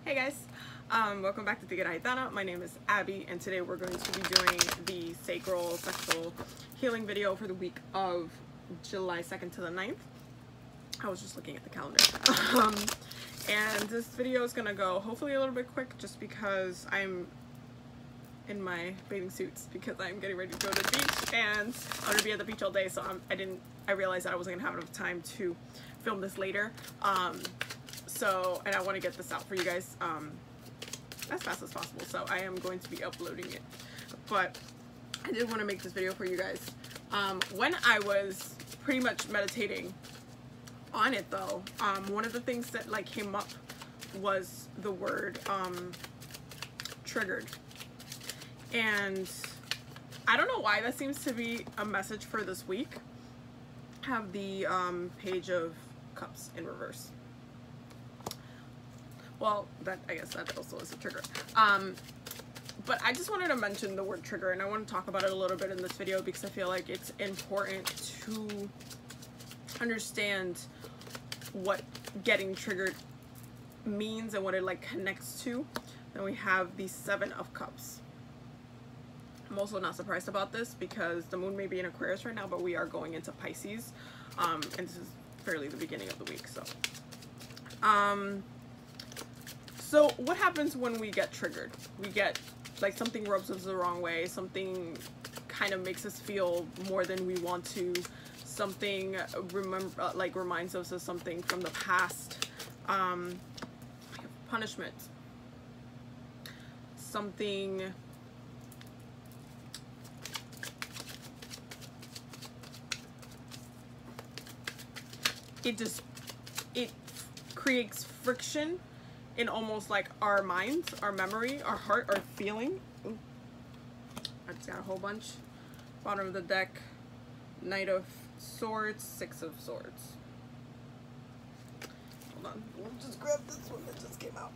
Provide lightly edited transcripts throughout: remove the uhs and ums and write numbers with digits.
Hey guys, welcome back to Tigre Gitana. My name is Abby, and today we're going to be doing the sacral sexual healing video for the week of July 2nd to the 9th. I was just looking at the calendar. And this video is going to go hopefully a little bit quick just because I'm in my bathing suits because I'm getting ready to go to the beach, and I'm going to be at the beach all day, so I realized that I wasn't going to have enough time to film this later. And I want to get this out for you guys as fast as possible, so I am going to be uploading it. But I did want to make this video for you guys. When I was pretty much meditating on it though, one of the things that like came up was the word triggered. And I don't know why that seems to be a message for this week. I have the Page of Cups in reverse. Well, I guess that also is a trigger. But I just wanted to mention the word trigger, and I want to talk about it a little bit in this video because I feel like it's important to understand what getting triggered means and what it like connects to. Then we have the Seven of Cups. I'm also not surprised about this because the moon may be in Aquarius right now, but we are going into Pisces, and this is fairly the beginning of the week. So what happens when we get triggered? We get like something rubs us the wrong way, something kind of makes us feel more than we want to, something reminds us of something from the past, punishment, something it creates friction in almost like our minds, our memory, our heart, our feeling. Ooh. I just got a whole bunch. Bottom of the deck, Knight of Swords, Six of Swords. Hold on, we'll just grab this one that just came out.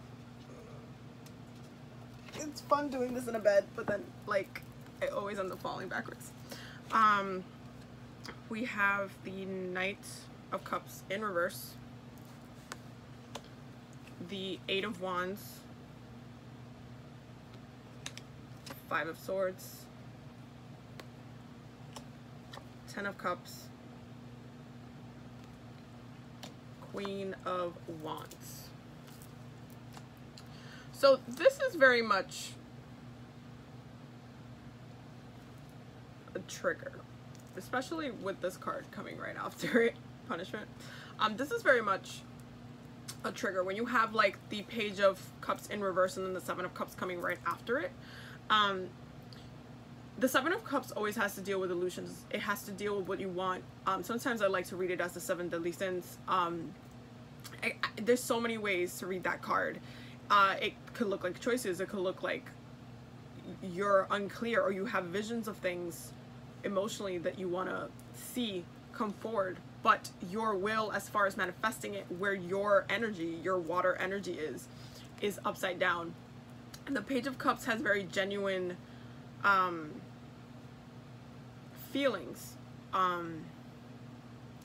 It's fun doing this in a bed, but then like I always end up falling backwards. We have the Knight of Cups in reverse, the Eight of Wands, Five of Swords, Ten of Cups, Queen of Wands. So this is very much a trigger, especially with this card coming right after it, punishment. This is very much a trigger when you have like the Page of Cups in reverse and then the Seven of Cups coming right after it. The Seven of Cups always has to deal with illusions. It has to deal with what you want. Sometimes I like to read it as the Seven Deadly Sins. There's so many ways to read that card. It could look like choices. It could look like you're unclear or you have visions of things emotionally that you want to see come forward, but your will as far as manifesting it, where your energy, your water energy is upside down. And the Page of Cups has very genuine feelings, and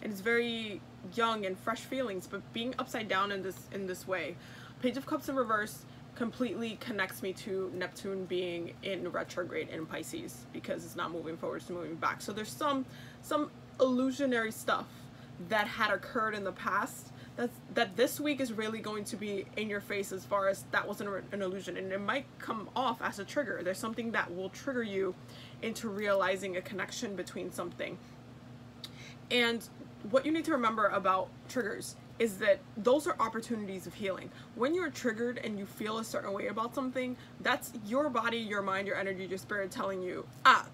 it's very young and fresh feelings, but being upside down in this way. Page of Cups in reverse completely connects me to Neptune being in retrograde in Pisces because it's not moving forward, it's moving back. So there's some illusionary stuff that had occurred in the past that this week is really going to be in your face as far as that wasn't an illusion, and it might come off as a trigger. There's something that will trigger you into realizing a connection between something. And what you need to remember about triggers is that those are opportunities of healing. When you're triggered and you feel a certain way about something, that's your body, your mind, your energy, your spirit telling you,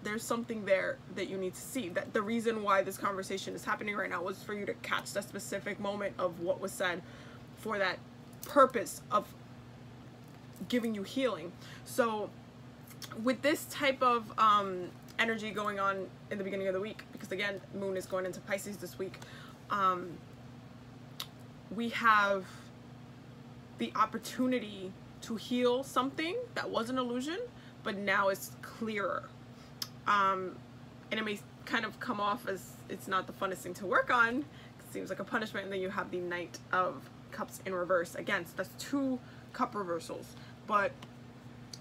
there's something there that you need to see. That the reason why this conversation is happening right now was for you to catch that specific moment of what was said for that purpose of giving you healing. So with this type of energy going on in the beginning of the week, because again, moon is going into Pisces this week, we have the opportunity to heal something that was an illusion, but now it's clearer. And it may kind of come off as it's not the funnest thing to work on. It seems like a punishment, and then you have the Knight of Cups in reverse. Again, so that's two cup reversals, but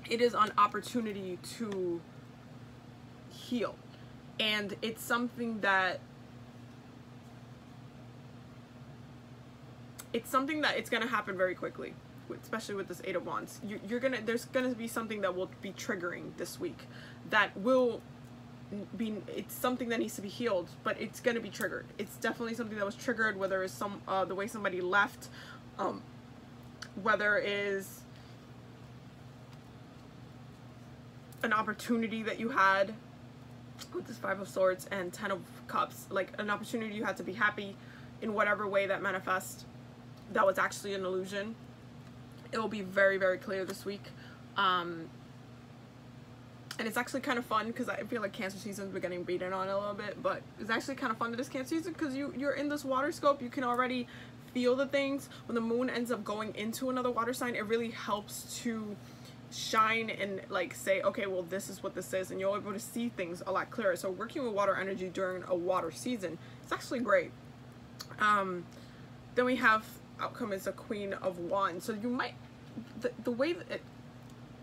it is an opportunity to heal. And it's something that it's going to happen very quickly, especially with this Eight of Wands. There's gonna be something that will be triggering this week that will be, it's something that needs to be healed, but it's gonna be triggered. It's definitely something that was triggered, whether it's the way somebody left, whether it is an opportunity that you had with this Five of Swords and Ten of Cups, like an opportunity you had to be happy in whatever way that manifests, that was actually an illusion. It will be very, very clear this week. And it's actually kind of fun because I feel like Cancer season's been getting beaten on a little bit, but it's actually kind of fun to this Cancer season because you're in this water scope. You can already feel the things. When the moon ends up going into another water sign, it really helps to shine and like say, okay, well, this is what this is, and you're able to see things a lot clearer. So working with water energy during a water season, it's actually great. Then we have outcome is a Queen of Wands. So you might, the way that it,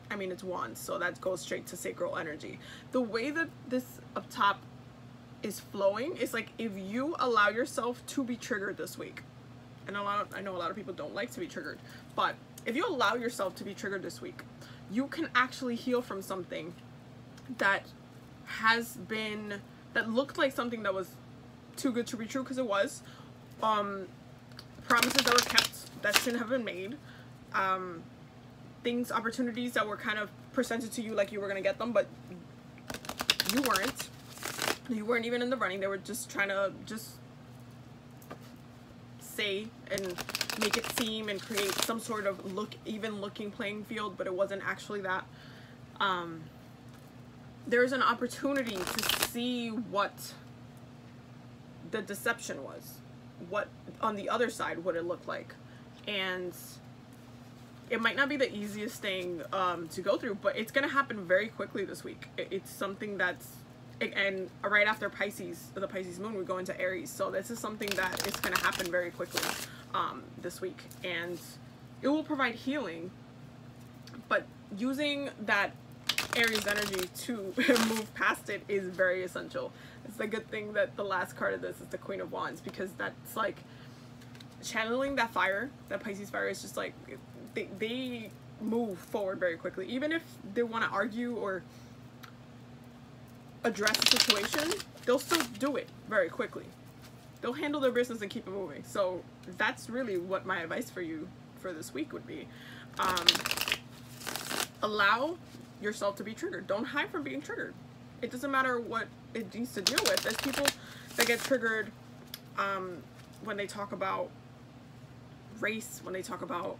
I mean, it's wands, so that goes straight to sacral energy. The way that this up top is flowing is like, if you allow yourself to be triggered this week, and I know a lot of people don't like to be triggered, but if you allow yourself to be triggered this week, you can actually heal from something that has been, that looked like something that was too good to be true, because it was. Promises that were kept that shouldn't have been made. Things, opportunities that were kind of presented to you like you were going to get them, but you weren't. You weren't even in the running. They were just trying to just say and make it seem and create some sort of even looking playing field, but it wasn't actually that. There's an opportunity to see what the deception was, what on the other side would it look like, and it might not be the easiest thing to go through, but it's gonna happen very quickly this week. It's something that's, and right after Pisces, the Pisces moon, we go into Aries, so this is something that is gonna happen very quickly this week, and it will provide healing, but using that Aries energy to move past it is very essential. It's a good thing that the last card of this is the Queen of Wands, because that's like channeling that fire, that Pisces fire is just like, they move forward very quickly. Even if they want to argue or address the situation, they'll still do it very quickly. They'll handle their business and keep it moving. So that's really what my advice for you for this week would be. Allow yourself to be triggered. Don't hide from being triggered. It doesn't matter what it needs to deal with. There's people that get triggered when they talk about race, when they talk about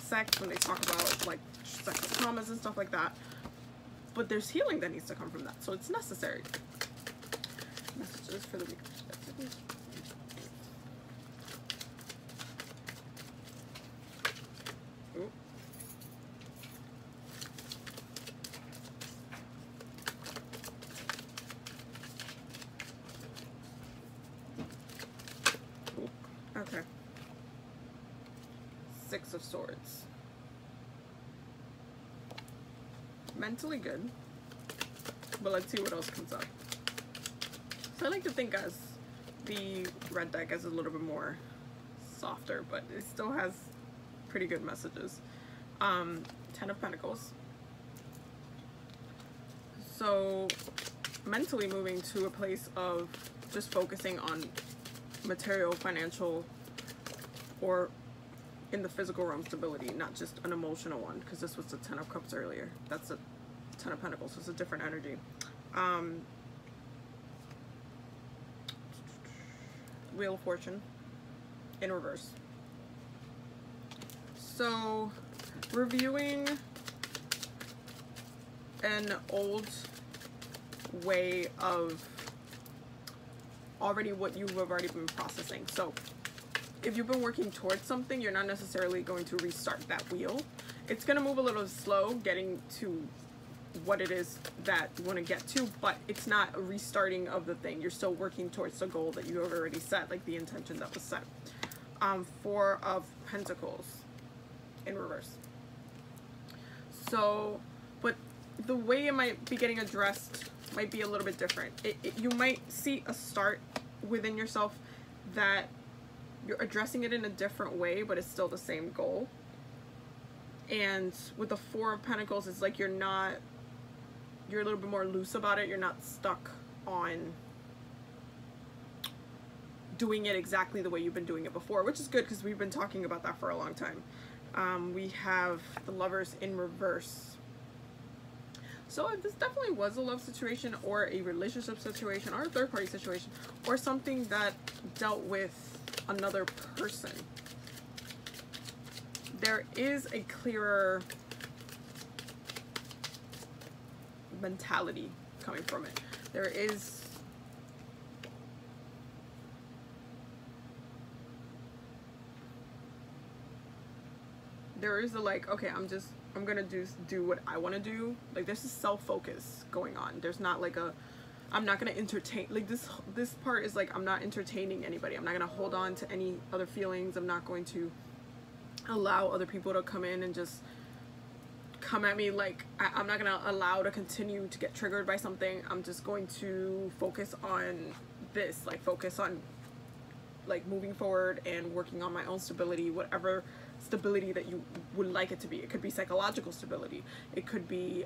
sex, when they talk about like sexual traumas and stuff like that. But there's healing that needs to come from that, so it's necessary. Messages for the week. Ooh. Okay. Six of Swords. Mentally good, but let's see what else comes up. So I like to think as the red deck as a little bit more softer, but it still has pretty good messages. Ten of Pentacles. So mentally moving to a place of just focusing on material, financial, or in the physical realm stability, not just an emotional one, because this was the Ten of Cups earlier. That's a Ten of Pentacles, so it's a different energy. Wheel of Fortune in reverse. So reviewing an old way of already what you have already been processing. So if you've been working towards something, you're not necessarily going to restart that wheel. It's going to move a little slow getting to what it is that you want to get to, but it's not a restarting of the thing. You're still working towards the goal that you have already set, like the intention that was set. Four of Pentacles. in reverse. So, but the way it might be getting addressed might be a little bit different. You might see a start within yourself that you're addressing it in a different way, but it's still the same goal. And with the Four of Pentacles, it's like you're a little bit more loose about it. You're not stuck on doing it exactly the way you've been doing it before, which is good because we've been talking about that for a long time. We have the Lovers in reverse. So if this definitely was a love situation or a relationship situation or a third-party situation or something that dealt with another person, there is a clearer mentality coming from it. There is a like, okay, I'm gonna do what I want to do. Like, there's a self-focus going on. There's not like I'm not gonna entertain, like this part is like, I'm not entertaining anybody. I'm not gonna hold on to any other feelings. I'm not going to allow other people to come in and just come at me. Like, I'm not gonna allow to continue to get triggered by something. I'm just going to focus on this, like focus on like moving forward and working on my own stability, whatever stability that you would like it to be. It could be psychological stability, it could be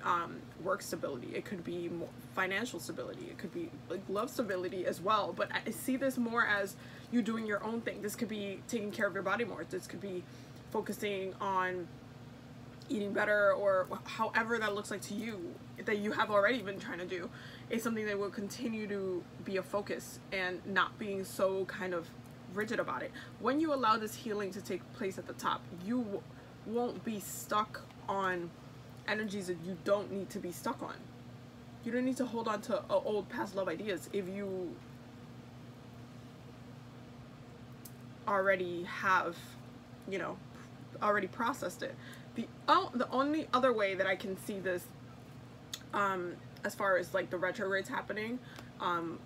work stability, it could be financial stability, it could be like love stability as well. But I see this more as you doing your own thing. This could be taking care of your body more. This could be focusing on eating better, or however that looks like to you, that you have already been trying to do. It's something that will continue to be a focus and not being so kind of rigid about it. When you allow this healing to take place at the top, you won't be stuck on energies that you don't need to be stuck on. You don't need to hold on to old past love ideas if you already have, you know, already processed it. The only other way that I can see this, as far as like the retrogrades happening,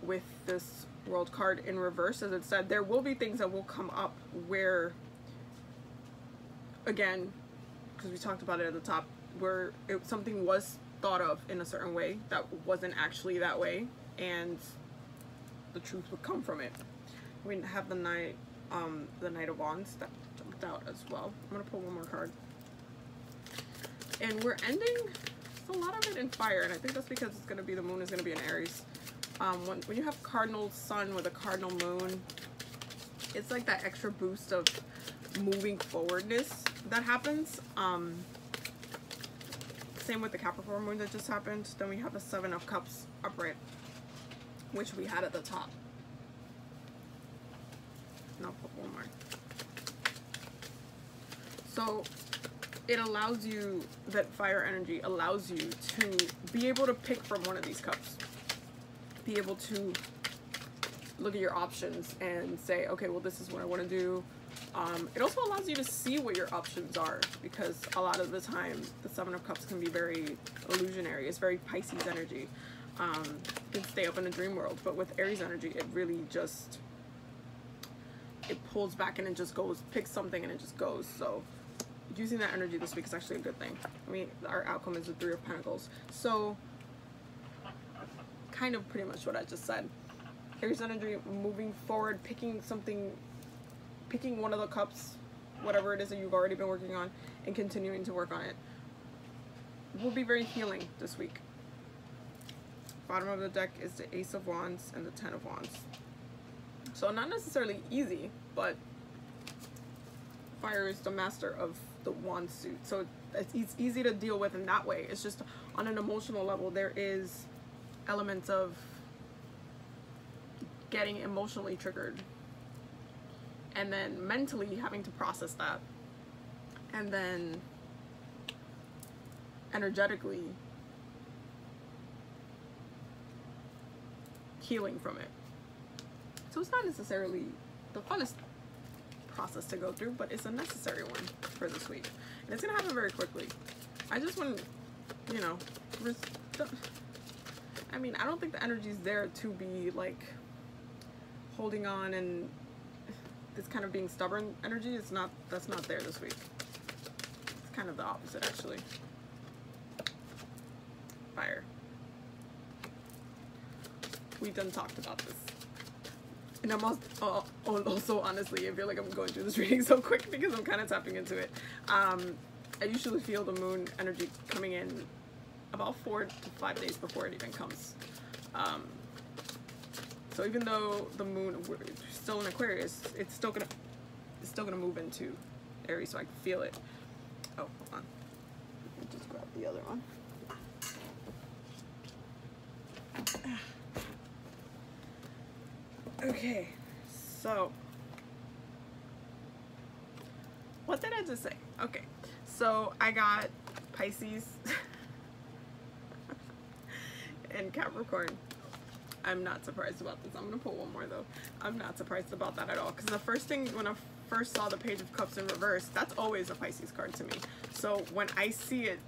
with this World card in reverse, as it said, there will be things that will come up where, again, because we talked about it at the top, where something was thought of in a certain way that wasn't actually that way, and the truth would come from it. We have the Knight of Wands that jumped out as well. I'm gonna pull one more card, and we're ending a lot of it in fire, and I think that's because it's gonna be, the moon is gonna be in Aries. When you have cardinal sun with a cardinal moon, it's like that extra boost of moving forwardness that happens. Same with the Capricorn moon that just happened. Then we have the Seven of Cups upright, which we had at the top. And I'll put one more. So it allows you, that fire energy allows you to be able to pick from one of these cups. Be able to look at your options and say, okay, well, this is what I want to do. It also allows you to see what your options are, because a lot of the time the Seven of Cups can be very illusionary. It's very Pisces energy. You can stay up in a dream world, but with Aries energy, it really just, it pulls back and it just goes, picks something and it just goes. So using that energy this week is actually a good thing. I mean, our outcome is the Three of Pentacles. So kind of pretty much what I just said. Aries energy, moving forward, picking something, picking one of the cups, whatever it is that you've already been working on, and continuing to work on it, will be very healing this week. Bottom of the deck is the Ace of Wands and the Ten of Wands. So not necessarily easy, but fire is the master of the wand suit. So it's easy to deal with in that way. It's just on an emotional level, there is elements of getting emotionally triggered, and then mentally having to process that, and then energetically healing from it. So it's not necessarily the funnest process to go through, but it's a necessary one for this week, and it's gonna happen very quickly. I just want, you know, I mean, I don't think the energy is there to be like holding on, and this kind of being stubborn energy is not, that's not there this week. kind of the opposite actually. Fire. We've done talked about this. And I'm also honestly, I feel like I'm going through this reading so quick because I'm kind of tapping into it. I usually feel the moon energy coming in about 4 to 5 days before it even comes. So even though the moon, we're still in Aquarius, it's still gonna move into Aries, so I can feel it. Oh, hold on. Let me just grab the other one. Okay, so what did I just say? Okay, so I got Pisces and Capricorn. I'm not surprised about this. I'm gonna pull one more though. I'm not surprised about that at all, because the first thing when I first saw the Page of Cups in reverse, that's always a Pisces card to me. So when I see it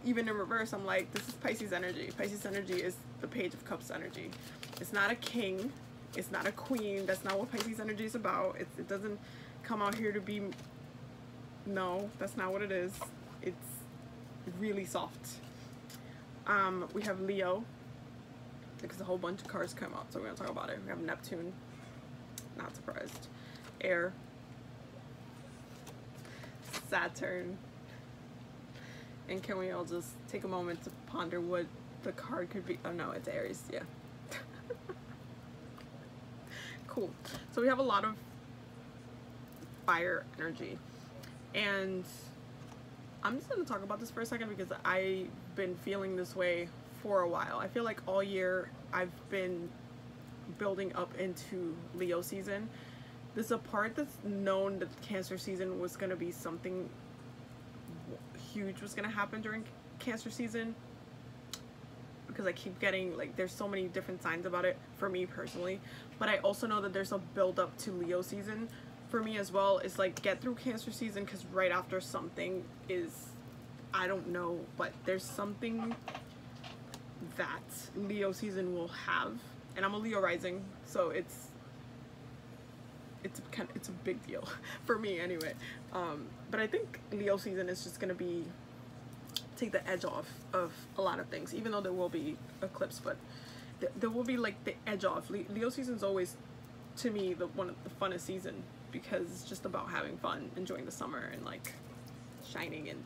even in reverse, I'm like, this is Pisces energy. Pisces energy is the Page of Cups energy. It's not a king. It's not a queen. That's not what Pisces energy is about. It doesn't come out here to be, no, that's not what it is. It's really soft. We have Leo, because a whole bunch of cards come out, so we're gonna talk about it. We have Neptune, not surprised. Air, Saturn, and can we all just take a moment to ponder what the card could be? Oh no, it's Aries, yeah. Cool. So we have a lot of fire energy, and I'm just going to talk about this for a second because I've been feeling this way for a while. I feel like all year I've been building up into Leo season. This is a part that's known that Cancer season was going to be something huge was going to happen during Cancer season, because I keep getting, like, there's so many different signs about it for me personally, but I also know that there's a build up to Leo season for me as well. It's like, get through Cancer season, because right after something is, I don't know, but there's something that Leo season will have, and I'm a Leo rising, so it's a big deal for me anyway. But I think Leo season is just gonna be, take the edge off of a lot of things, even though there will be eclipse, but there will be like the edge off. Leo season's always, to me, one of the funnest season, because it's just about having fun, enjoying the summer, and like shining and,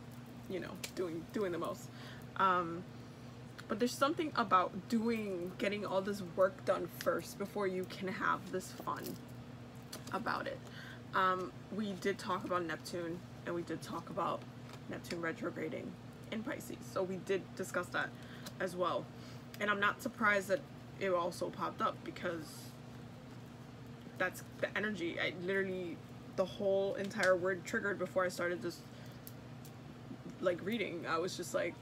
you know, doing the most. But there's something about getting all this work done first before you can have this fun about it. We did talk about Neptune, and we did talk about Neptune retrograding in Pisces, so we did discuss that as well, and I'm not surprised that it also popped up, because that's the energy. I literally, the whole entire word triggered before I started this like reading. I was just like,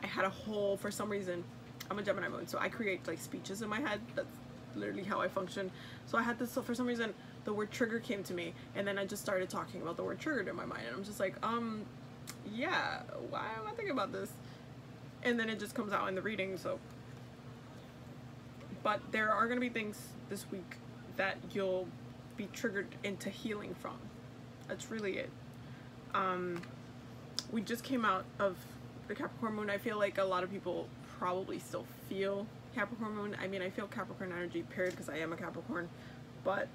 I had a whole, for some reason, I'm a Gemini moon, so I create like speeches in my head. That's literally how I function. So I had this, so for some reason the word trigger came to me, and then I just started talking about the word triggered in my mind, and I'm just like, yeah, why am I thinking about this? And then it just comes out in the reading. So, but there are gonna be things this week that you'll be triggered into healing from. That's really it. We just came out of the Capricorn moon. I feel like a lot of people probably still feel Capricorn moon. I mean, I feel Capricorn energy, period, because I am a Capricorn, but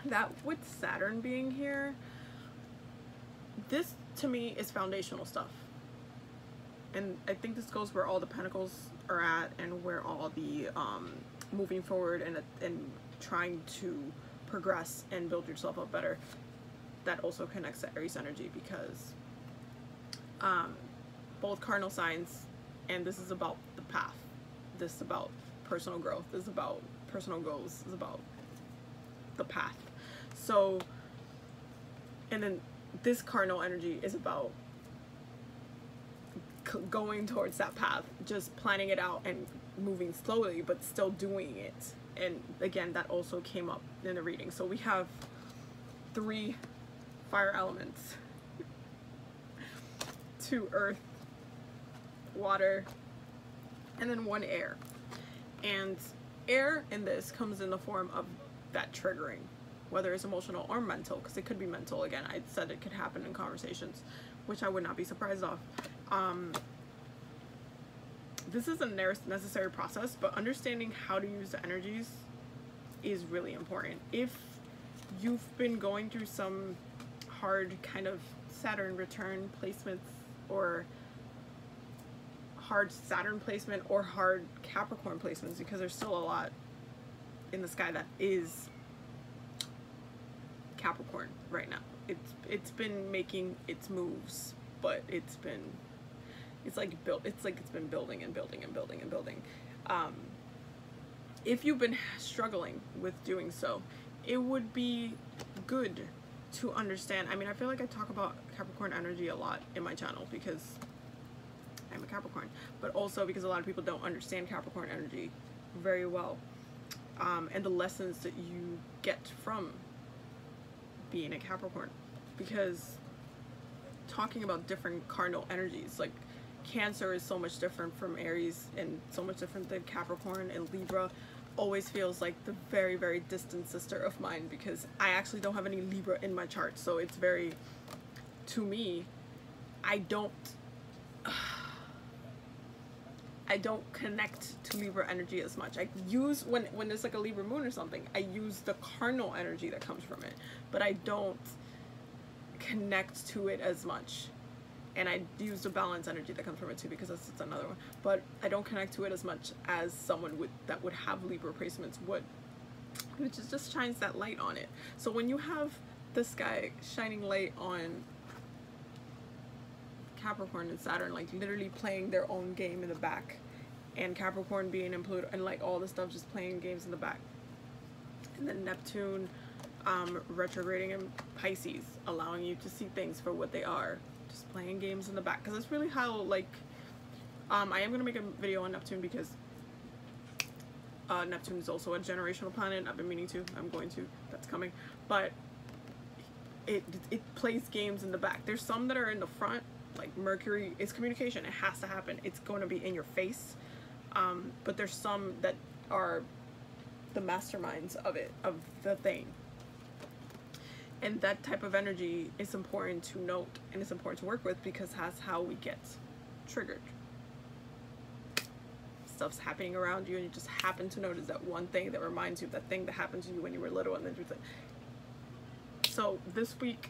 that with Saturn being here, this to me is foundational stuff, and I think this goes where all the pentacles are at, and where all the moving forward and trying to progress and build yourself up better. That also connects to Aries energy, because both cardinal signs, and this is about the path, this is about personal growth, this is about personal goals, this is about the path. So, and then this cardinal energy is about going towards that path, just planning it out and moving slowly, but still doing it. And again, that also came up in the reading. So we have 3 fire elements, 2 earth, water, and then 1 air. And air in this comes in the form of that triggering. whether it's emotional or mental, because it could be mental. Again, I said it could happen in conversations, which I would not be surprised of. This is a necessary process, but understanding how to use the energies is really important. If you've been going through some hard kind of Saturn return placements, or hard Saturn placement, or hard Capricorn placements, because there's still a lot in the sky that is Capricorn right now. It's been making its moves, but it's been building and building and building and building. If you've been struggling with doing so, it would be good to understand. I mean, I feel like I talk about Capricorn energy a lot in my channel because I'm a Capricorn, but also because a lot of people don't understand Capricorn energy very well, and the lessons that you get from being a Capricorn. Because talking about different cardinal energies, like Cancer is so much different from Aries and so much different than Capricorn, and Libra always feels like the very, very distant sister of mine, because I actually don't have any Libra in my chart. So it's very, to me, I don't connect to Libra energy as much. I use, when there's like a Libra moon or something, I use the cardinal energy that comes from it, but I don't connect to it as much. And I use the balance energy that comes from it too, because that's another one. But I don't connect to it as much as someone that would have Libra placements would, which just shines that light on it. So when you have the sky shining light on Capricorn and Saturn, like literally playing their own game in the back, and Capricorn being in Pluto, and like all the stuff just playing games in the back, and then Neptune retrograding in Pisces, allowing you to see things for what they are, just playing games in the back. Because that's really how, like, I am going to make a video on Neptune, because Neptune is also a generational planet. I've been meaning to, I'm going to, that's coming, but it plays games in the back. There's some that are in the front, like Mercury is communication, it has to happen, it's going to be in your face, but there's some that are the masterminds of it, of the thing. And that type of energy is important to note, and it's important to work with, because that's how we get triggered. Stuff's happening around you, and you just happen to notice that one thing that reminds you of that thing that happened to you when you were little, and then you think. So this week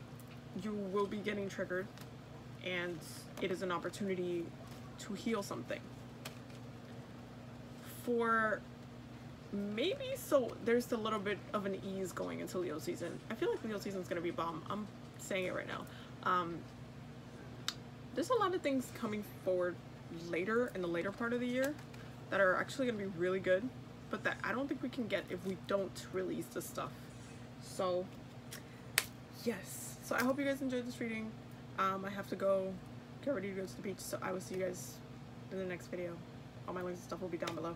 you will be getting triggered, and it is an opportunity to heal something. For maybe, so there's a little bit of an ease going into Leo season. I feel like Leo season is going to be bomb. I'm saying it right now. There's a lot of things coming forward later, in the later part of the year, that are actually going to be really good, but that I don't think we can get if we don't release this stuff. So yes, so I hope you guys enjoyed this reading. I have to go get ready to go to the beach, so I will see you guys in the next video. All my links and stuff will be down below.